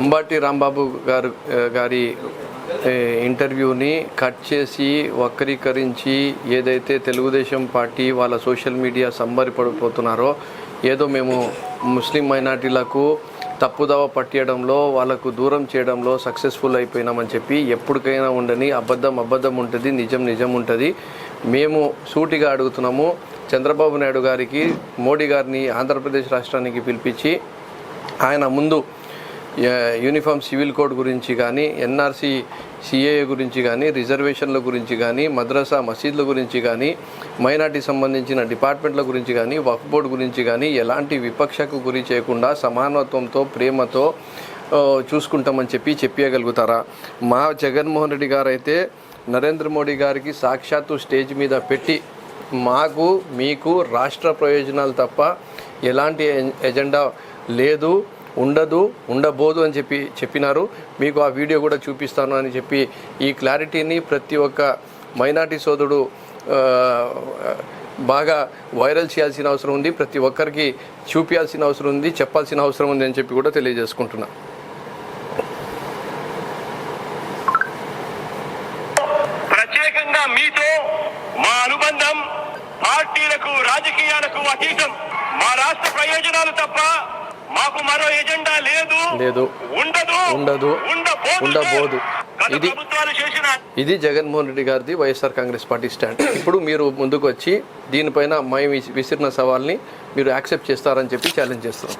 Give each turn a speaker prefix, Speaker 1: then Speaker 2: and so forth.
Speaker 1: అంబటి రాంబాబు గారి ఇంటర్వ్యూని కట్ చేసి వక్రీకరించి ఏదైతే తెలుగుదేశం పార్టీ వాళ్ళ సోషల్ మీడియా సంబరపడిపోతున్నారో, ఏదో మేము ముస్లిం మైనార్టీలకు తప్పుదవ పట్టేయడంలో వాళ్ళకు దూరం చేయడంలో సక్సెస్ఫుల్ అయిపోయినామని చెప్పి, ఎప్పటికైనా ఉండని అబద్ధం ఉంటుంది, నిజం ఉంటుంది. మేము సూటిగా అడుగుతున్నాము, చంద్రబాబు నాయుడు గారికి మోడీ గారిని ఆంధ్రప్రదేశ్ రాష్ట్రానికి పిలిపించి ఆయన ముందు యూనిఫామ్ సివిల్ కోడ్ గురించి కానీ, ఎన్ఆర్సీ సిఏఏ గురించి కానీ, రిజర్వేషన్ల గురించి కానీ, మద్రసా మసీదుల గురించి కానీ, మైనార్టీ సంబంధించిన డిపార్ట్మెంట్ల గురించి కానీ, వక్ఫ్ బోర్డు గురించి కానీ ఎలాంటి విపక్షకు గురి చేయకుండా సమానత్వంతో ప్రేమతో చూసుకుంటామని చెప్పగలుగుతారా? మా జగన్మోహన్ రెడ్డి గారు అయితే నరేంద్ర మోడీ గారికి సాక్షాత్తు స్టేజ్ మీద పెట్టి మాకు మీకు రాష్ట్ర ప్రయోజనాలు తప్ప ఎలాంటి ఎజెండా లేదు, ఉండబోదు అని చెప్పినారు. మీకు ఆ వీడియో కూడా చూపిస్తాను అని చెప్పి ఈ క్లారిటీని ప్రతి ఒక్క మైనార్టీ సోదరుడు బాగా వైరల్ చేయాల్సిన అవసరం ఉంది, ప్రతి ఒక్కరికి చూపించాల్సిన అవసరం ఉంది, చెప్పాల్సిన అవసరం ఉంది అని చెప్పి కూడా తెలియజేసుకుంటున్నా.
Speaker 2: ప్రత్యేకంగా మీతో మా అనుబంధం పార్టీలకు రాజకీయాలకు అతీతం. మా రాష్ట్ర ప్రయోజనాలు తప్ప మాకు మరో ఎజెండా లేదు, ఉండబోదు. ఇది జగన్మోహన్ రెడ్డి గారిది వైఎస్ఆర్ కాంగ్రెస్ పార్టీ స్టాండ్. ఇప్పుడు మీరు ముందుకు వచ్చి దీనిపైన మేము విసిరిన సవాల్ని మీరు యాక్సెప్ట్ చేస్తారని చెప్పి ఛాలెంజ్ చేస్తున్నాం.